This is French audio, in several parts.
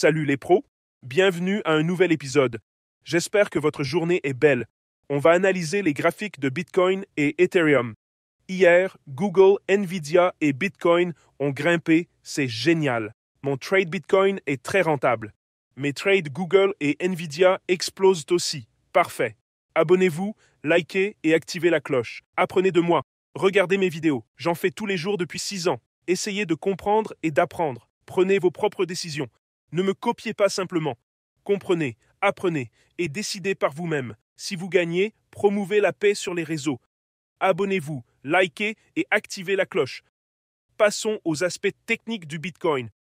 Salut les pros, bienvenue à un nouvel épisode. J'espère que votre journée est belle. On va analyser les graphiques de Bitcoin et Ethereum. Hier, Google, Nvidia et Bitcoin ont grimpé, c'est génial. Mon trade Bitcoin est très rentable. Mes trades Google et Nvidia explosent aussi. Parfait. Abonnez-vous, likez et activez la cloche. Apprenez de moi. Regardez mes vidéos. J'en fais tous les jours depuis 6 ans. Essayez de comprendre et d'apprendre. Prenez vos propres décisions. Ne me copiez pas simplement. Comprenez, apprenez et décidez par vous-même. Si vous gagnez, promouvez la paix sur les réseaux. Abonnez-vous, likez et activez la cloche. Passons aux aspects techniques du Bitcoin.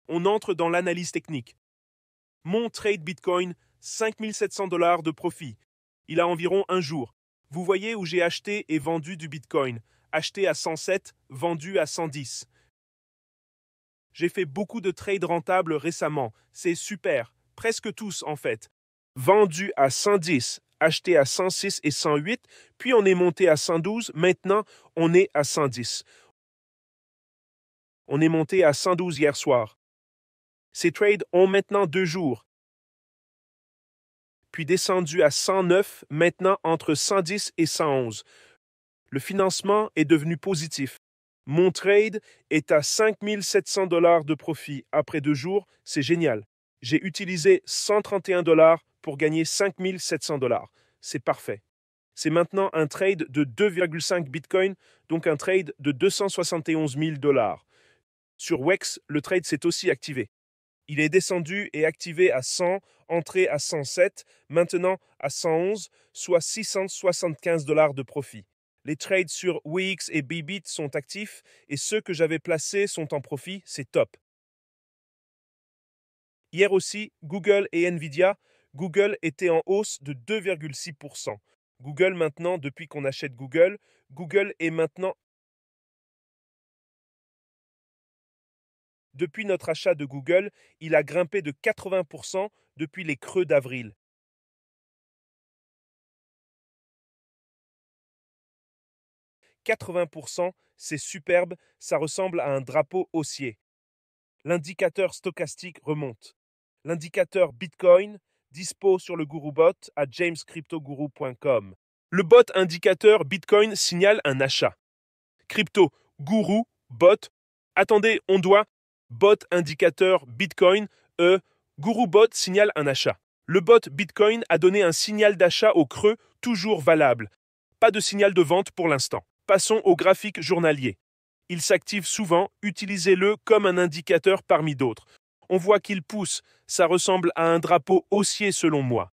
On entre dans l'analyse technique. Mon trade Bitcoin, 5700 $ de profit. Il a environ un jour. Vous voyez où j'ai acheté et vendu du Bitcoin. Acheté à 107, vendu à 110. J'ai fait beaucoup de trades rentables récemment. C'est super. Presque tous en fait. Vendu à 110, acheté à 106 et 108, puis on est monté à 112, maintenant on est à 110. On est monté à 112 hier soir. Ces trades ont maintenant 2 jours. Puis descendu à 109, maintenant entre 110 et 111. Le financement est devenu positif. Mon trade est à 5700 $ de profit après 2 jours, c'est génial. J'ai utilisé 131 $ pour gagner 5700 $. C'est parfait. C'est maintenant un trade de 2,5 Bitcoin, donc un trade de 271 000 $. Sur Wex, le trade s'est aussi activé. Il est descendu et activé à 100, entré à 107, maintenant à 111, soit 675 $ de profit. Les trades sur Wix et Bybit sont actifs et ceux que j'avais placés sont en profit, c'est top. Hier aussi, Google et Nvidia. Google était en hausse de 2,6%. Google maintenant, depuis qu'on achète Google est maintenant... Depuis notre achat de Google, il a grimpé de 80% depuis les creux d'avril. « 80%, c'est superbe, ça ressemble à un drapeau haussier. L'indicateur stochastique remonte. L'indicateur Bitcoin, dispo sur le GuruBot à jamescryptoguru.com. Le bot indicateur Bitcoin signale un achat. Crypto, Guru, bot. Attendez, on doit. Bot indicateur Bitcoin, GuruBot signale un achat. Le bot Bitcoin a donné un signal d'achat au creux, toujours valable. Pas de signal de vente pour l'instant. Passons au graphique journalier. Il s'active souvent, utilisez-le comme un indicateur parmi d'autres. On voit qu'il pousse, ça ressemble à un drapeau haussier selon moi.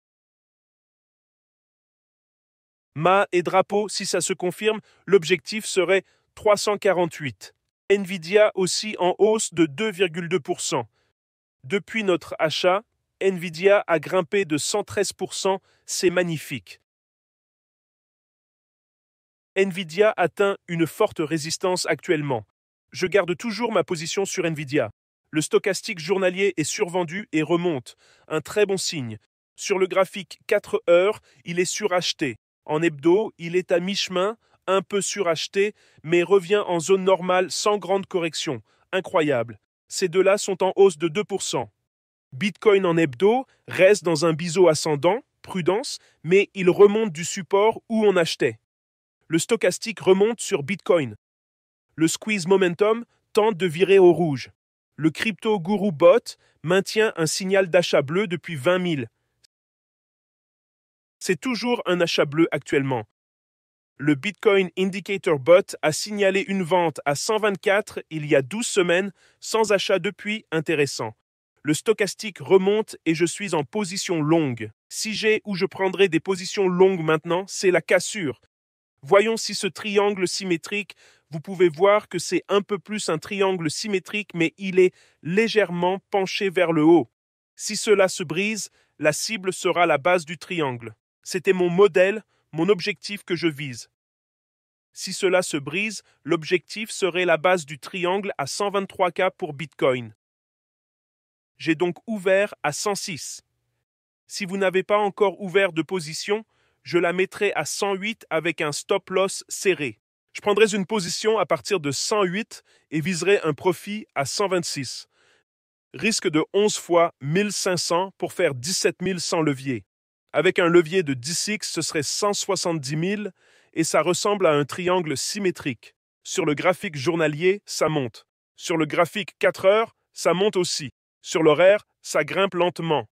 Mât et drapeau, si ça se confirme, l'objectif serait 348. Nvidia aussi en hausse de 2,2%. Depuis notre achat, Nvidia a grimpé de 113%, c'est magnifique. Nvidia atteint une forte résistance actuellement. Je garde toujours ma position sur Nvidia. Le stochastique journalier est survendu et remonte. Un très bon signe. Sur le graphique 4 heures, il est suracheté. En hebdo, il est à mi-chemin, un peu suracheté, mais revient en zone normale sans grande correction. Incroyable. Ces deux-là sont en hausse de 2%. Bitcoin en hebdo reste dans un biseau ascendant, prudence, mais il remonte du support où on achetait. Le stochastique remonte sur Bitcoin. Le squeeze momentum tente de virer au rouge. Le crypto guru bot maintient un signal d'achat bleu depuis 20 000. C'est toujours un achat bleu actuellement. Le Bitcoin Indicator Bot a signalé une vente à 124 il y a 12 semaines, sans achat depuis, intéressant. Le stochastique remonte et je suis en position longue. Si j'ai ou je prendrai des positions longues maintenant, c'est la cassure. Voyons si ce triangle symétrique, vous pouvez voir que c'est un peu plus un triangle symétrique, mais il est légèrement penché vers le haut. Si cela se brise, la cible sera la base du triangle. C'était mon modèle, mon objectif que je vise. Si cela se brise, l'objectif serait la base du triangle à 123K pour Bitcoin. J'ai donc ouvert à 106. Si vous n'avez pas encore ouvert de position, je la mettrai à 108 avec un stop loss serré. Je prendrais une position à partir de 108 et viserais un profit à 126. Risque de 11 fois 1500 pour faire 17 000 sans levier. Avec un levier de 10x, ce serait 170 000 et ça ressemble à un triangle symétrique. Sur le graphique journalier, ça monte. Sur le graphique 4 heures, ça monte aussi. Sur l'horaire, ça grimpe lentement.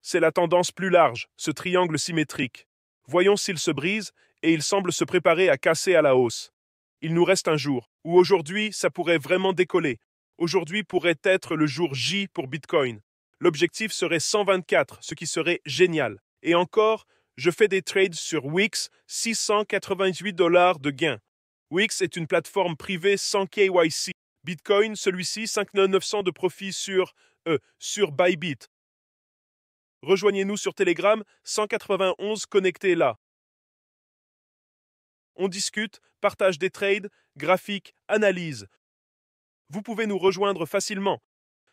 C'est la tendance plus large, ce triangle symétrique. Voyons s'il se brise et il semble se préparer à casser à la hausse. Il nous reste un jour, où aujourd'hui, ça pourrait vraiment décoller. Aujourd'hui pourrait être le jour J pour Bitcoin. L'objectif serait 124, ce qui serait génial. Et encore, je fais des trades sur Wix, 688 $ de gain. Wix est une plateforme privée sans KYC. Bitcoin, celui-ci, 5 900 de profit sur Bybit. Rejoignez-nous sur Telegram, 191 connectés là. On discute, partage des trades, graphiques, analyse. Vous pouvez nous rejoindre facilement.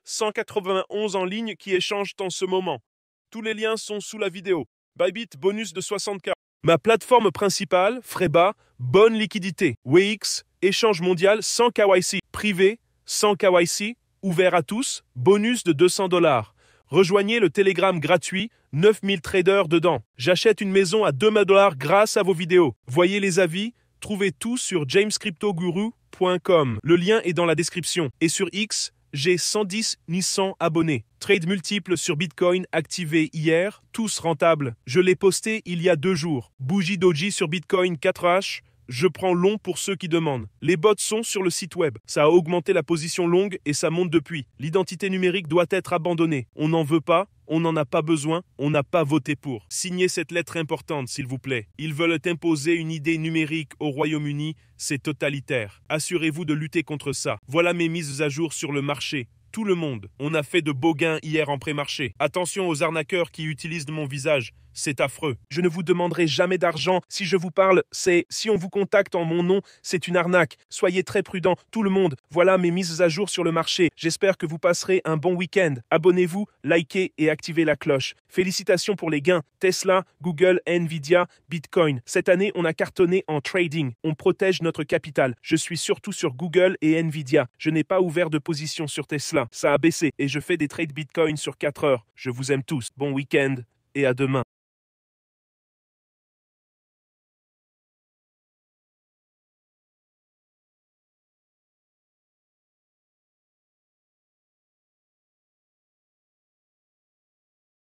191 en ligne qui échangent en ce moment. Tous les liens sont sous la vidéo. Bybit, bonus de 60K. Ma plateforme principale, frais bas, bonne liquidité. Wix, échange mondial sans KYC. Privé, sans KYC, ouvert à tous, bonus de 200 $. Rejoignez le Telegram gratuit, 9000 traders dedans. J'achète une maison à 2 000 $ grâce à vos vidéos. Voyez les avis, trouvez tout sur jamescryptoguru.com. Le lien est dans la description. Et sur X, j'ai 110 Nissan abonnés. Trade multiples sur Bitcoin activés hier, tous rentables. Je l'ai posté il y a 2 jours. Bougie doji sur Bitcoin 4H. Je prends long pour ceux qui demandent. Les bots sont sur le site web. Ça a augmenté la position longue et ça monte depuis. L'identité numérique doit être abandonnée. On n'en veut pas, on n'en a pas besoin, on n'a pas voté pour. Signez cette lettre importante, s'il vous plaît. Ils veulent imposer une idée numérique au Royaume-Uni, c'est totalitaire. Assurez-vous de lutter contre ça. Voilà mes mises à jour sur le marché. Tout le monde. On a fait de beaux gains hier en pré-marché. Attention aux arnaqueurs qui utilisent mon visage. C'est affreux. Je ne vous demanderai jamais d'argent. Si je vous parle, si on vous contacte en mon nom, c'est une arnaque. Soyez très prudents, tout le monde. Voilà mes mises à jour sur le marché. J'espère que vous passerez un bon week-end. Abonnez-vous, likez et activez la cloche. Félicitations pour les gains. Tesla, Google, Nvidia, Bitcoin. Cette année, on a cartonné en trading. On protège notre capital. Je suis surtout sur Google et Nvidia. Je n'ai pas ouvert de position sur Tesla. Ça a baissé et je fais des trades Bitcoin sur 4 heures. Je vous aime tous. Bon week-end et à demain.